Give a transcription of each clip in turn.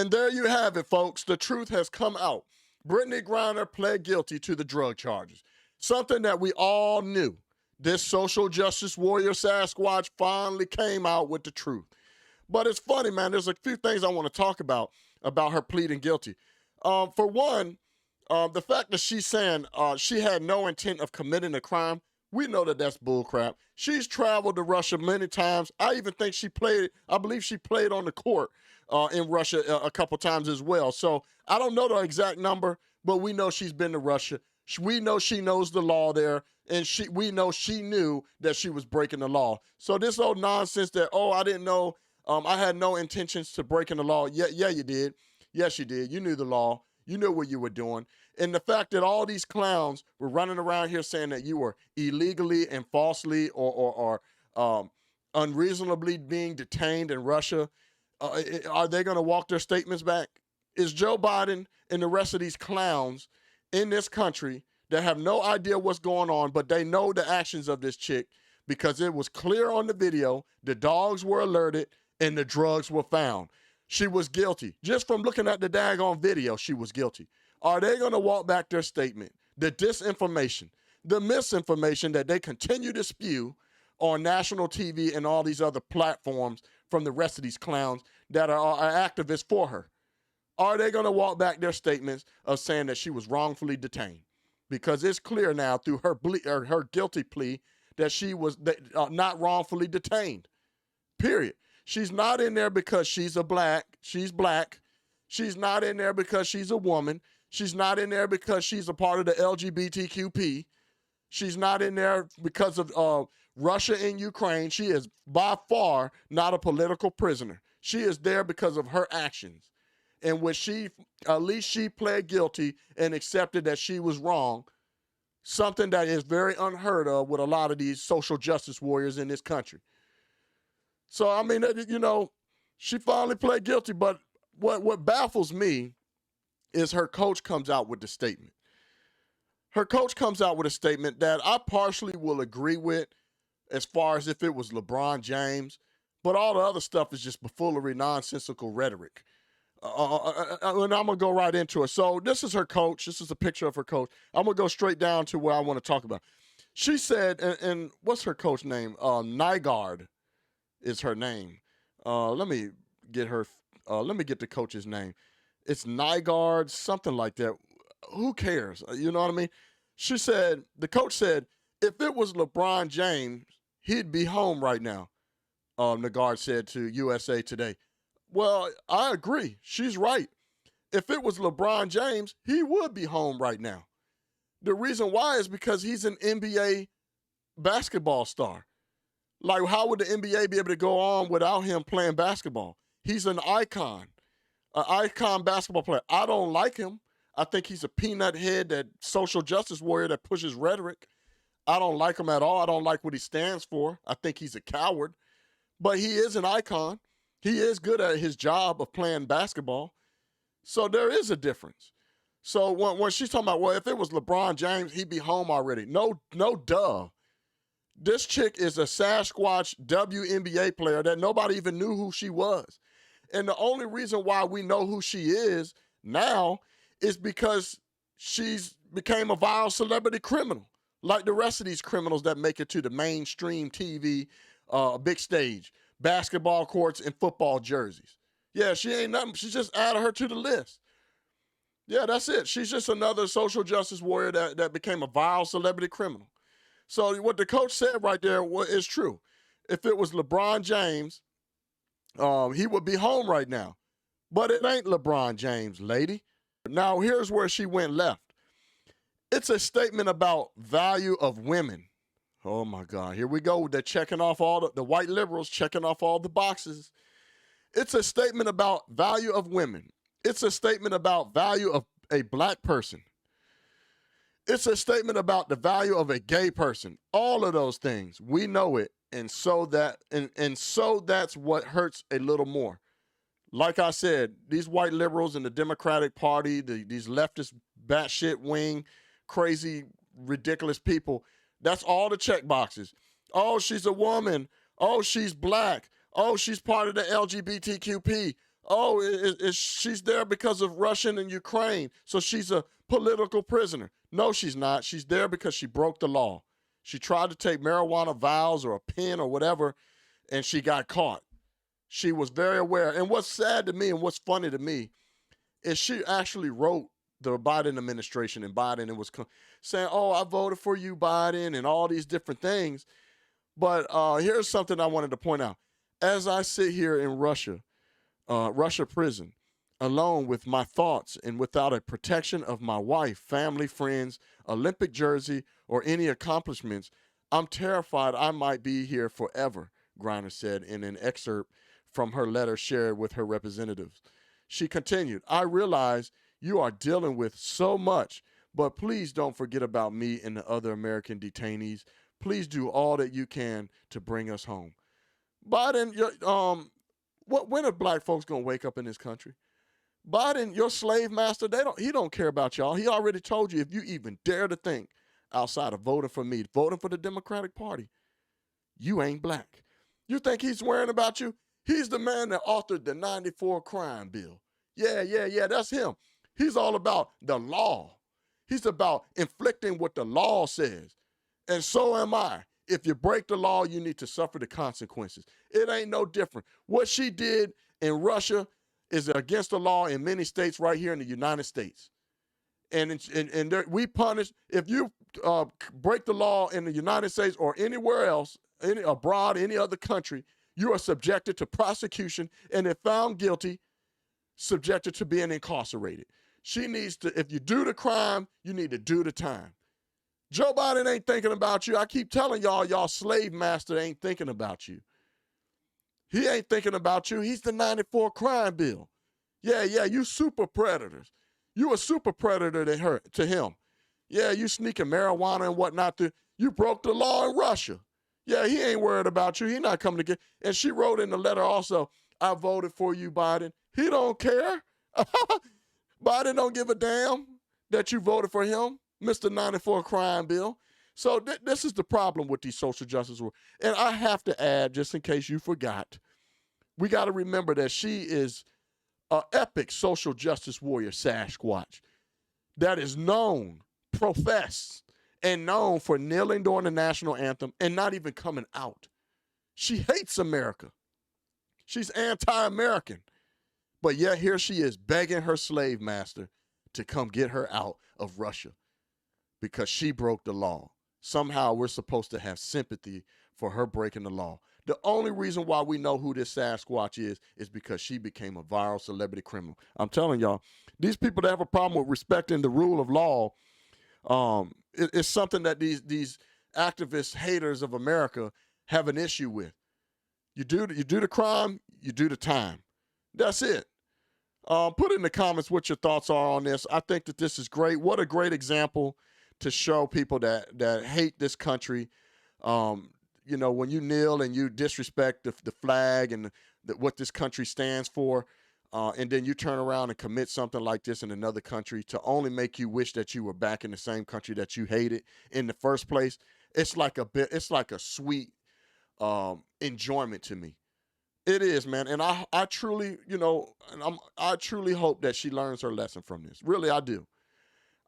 And there you have it, folks. The truth has come out. Brittney Griner pled guilty to the drug charges. Something that we all knew. This social justice warrior Sasquatch finally came out with the truth. But it's funny, man. There's a few things I want to talk about her pleading guilty. For one, the fact that she's saying she had no intent of committing a crime, we know that that's bullcrap. She's traveled to Russia many times. I even think I believe she played on the court in Russia a couple times as well. So I don't know the exact number, but we know she's been to Russia. We know she knows the law there, and we know she knew that she was breaking the law. So this old nonsense that, I didn't know, I had no intentions to breaking the law. Yeah, you did. Yes, you did. You knew the law. You knew what you were doing. And the fact that all these clowns were running around here saying that you were illegally and falsely or unreasonably being detained in Russia, are they going to walk their statements back? Is Joe Biden and the rest of these clowns in this country that have no idea what's going on, but they know the actions of this chick because it was clear on the video, the dogs were alerted, and the drugs were found. She was guilty. Just from looking at the daggone video, she was guilty. Are they going to walk back their statement? The disinformation, the misinformation that they continue to spew on national TV and all these other platforms from the rest of these clowns that are activists for her. Are they going to walk back their statements of saying that she was wrongfully detained? Because it's clear now through her guilty plea that she was not wrongfully detained, period. She's not in there because she's black. She's not in there because she's a woman. She's not in there because she's a part of the LGBTQP. She's not in there because of Russia and Ukraine. She is by far not a political prisoner. She is there because of her actions. And when at least she pled guilty and accepted that she was wrong, something that is very unheard of with a lot of these social justice warriors in this country. So, I mean, she finally pled guilty, but what baffles me is her coach comes out with the statement. Her coach comes out with a statement that I partially will agree with as far as if it was LeBron James, but all the other stuff is just buffoonery, nonsensical rhetoric. And I'm going to go right into it. So this is her coach. This is a picture of her coach. I'm going to go straight down to where I want to talk about. She said, and what's her coach name? Nygaard is her name. Let me get the coach's name. It's Nygaard, something like that. Who cares? You know what I mean? She said, the coach said, if it was LeBron James, he'd be home right now. Nygaard said to USA Today. Well, I agree. She's right. If it was LeBron James, he would be home right now. The reason why is because he's an NBA basketball star. Like, how would the NBA be able to go on without him playing basketball? He's an icon basketball player. I don't like him. I think he's a peanut head, that social justice warrior that pushes rhetoric. I don't like him at all. I don't like what he stands for. I think he's a coward. But he is an icon. He is good at his job of playing basketball. So there is a difference. So when she's talking about, well, if it was LeBron James, he'd be home already. No, duh. This chick is a Sasquatch WNBA player that nobody even knew who she was. And the only reason why we know who she is now is because she's became a vile celebrity criminal, like the rest of these criminals that make it to the mainstream TV, big stage, basketball courts, and football jerseys. Yeah, she ain't nothing. She just added her to the list. Yeah, that's it. She's just another social justice warrior that became a vile celebrity criminal. So what the coach said right there is true. If it was LeBron James, he would be home right now. But it ain't LeBron James, lady. Now, here's where she went left. It's a statement about value of women. Oh, my God. Here we go. They're checking off all the white liberals, checking off all the boxes. It's a statement about value of women. It's a statement about value of a black person. It's a statement about the value of a gay person. All of those things. We know it. And so that's what hurts a little more. Like I said, these white liberals in the Democratic Party, these leftist batshit wing, crazy, ridiculous people, that's all the check boxes. Oh, she's a woman. Oh, she's black. Oh, she's part of the LGBTQP. Oh, she's there because of Russia and Ukraine, so she's a political prisoner. No, she's not. She's there because she broke the law. She tried to take marijuana vials or a pen or whatever, and she got caught. She was very aware. And what's sad to me and what's funny to me is she actually wrote the Biden administration and Biden and was saying, oh, I voted for you, Biden, and all these different things. But here's something I wanted to point out. As I sit here in Russia prison, alone with my thoughts and without a protection of my wife, family, friends, Olympic jersey, or any accomplishments, I'm terrified I might be here forever, Griner said in an excerpt from her letter shared with her representatives. She continued, I realize you are dealing with so much, but please don't forget about me and the other American detainees. Please do all that you can to bring us home. Biden, when are black folks gonna wake up in this country? Biden, your slave master, he don't care about y'all. He already told you if you even dare to think outside of voting for me, voting for the Democratic Party, you ain't black. You think he's worrying about you? He's the man that authored the 94 crime bill. Yeah, that's him. He's all about the law. He's about inflicting what the law says. And so am I. If you break the law, you need to suffer the consequences. It ain't no different. What she did in Russia is against the law in many states right here in the United States. And we punish, if you break the law in the United States or anywhere else, abroad, any other country, you are subjected to prosecution and if found guilty, subjected to being incarcerated. She needs to, if you do the crime, you need to do the time. Joe Biden ain't thinking about you. I keep telling y'all slave master ain't thinking about you. He ain't thinking about you. He's the 94 crime bill. Yeah, you super predators. You a super predator to him. Yeah, you sneaking marijuana and whatnot. You broke the law in Russia. Yeah, he ain't worried about you. He not coming to get. And she wrote in the letter also, I voted for you, Biden. He don't care. Biden don't give a damn that you voted for him, Mr. 94 crime bill. So this is the problem with these social justice rules. And I have to add, just in case you forgot, we got to remember that she is an epic social justice warrior, Sasquatch, that is known, professed, and known for kneeling during the national anthem and not even coming out. She hates America. She's anti-American. But yet here she is begging her slave master to come get her out of Russia because she broke the law. Somehow we're supposed to have sympathy for her breaking the law. The only reason why we know who this Sasquatch is because she became a viral celebrity criminal. I'm telling y'all, these people that have a problem with respecting the rule of law, it's something that these activist haters of America have an issue with. You do the crime, you do the time. That's it. Put in the comments what your thoughts are on this. I think that this is great. What a great example to show people that hate this country. When you kneel and you disrespect the flag and what this country stands for, and then you turn around and commit something like this in another country to only make you wish that you were back in the same country that you hated in the first place. It's like a sweet enjoyment to me. It is, man, and I truly, I truly hope that she learns her lesson from this. Really, I do.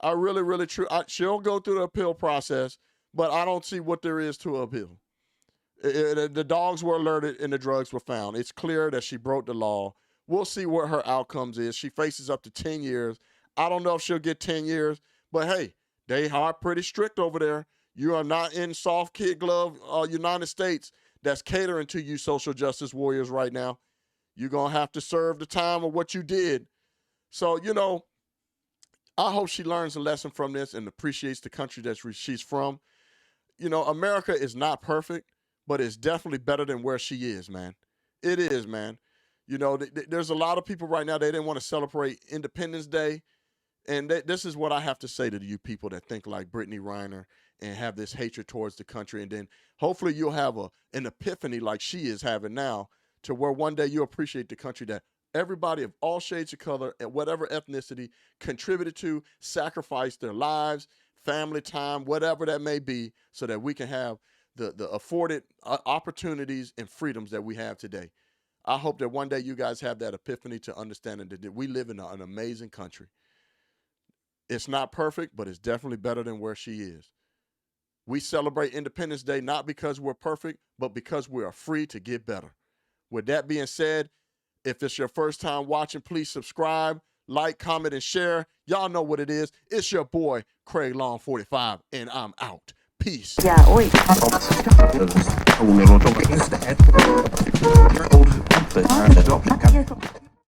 I really, she'll go through the appeal process, but I don't see what there is to appeal. The dogs were alerted and the drugs were found. It's clear that she broke the law. We'll see what her outcomes is. She faces up to 10 years. I don't know if she'll get 10 years, but hey, they are pretty strict over there. You are not in soft kid glove United States that's catering to you social justice warriors right now. You're going to have to serve the time of what you did. So, I hope she learns a lesson from this and appreciates the country that she's from. America is not perfect, but it's definitely better than where she is, man. It is, man. There's a lot of people right now, they didn't want to celebrate Independence Day. And this is what I have to say to you people that think like Brittney Griner and have this hatred towards the country. And then hopefully you'll have an epiphany like she is having now to where one day you appreciate the country that everybody of all shades of color and whatever ethnicity contributed to, sacrificed their lives, family time, whatever that may be, so that we can have the afforded opportunities and freedoms that we have today. I hope that one day you guys have that epiphany to understanding that we live in an amazing country. It's not perfect, but it's definitely better than where she is. We celebrate Independence Day not because we're perfect, but because we are free to get better. With that being said, if it's your first time watching, please subscribe, like, comment, and share. Y'all know what it is. It's your boy, Craig Long 45, and I'm out. Peace. Yeah, oj.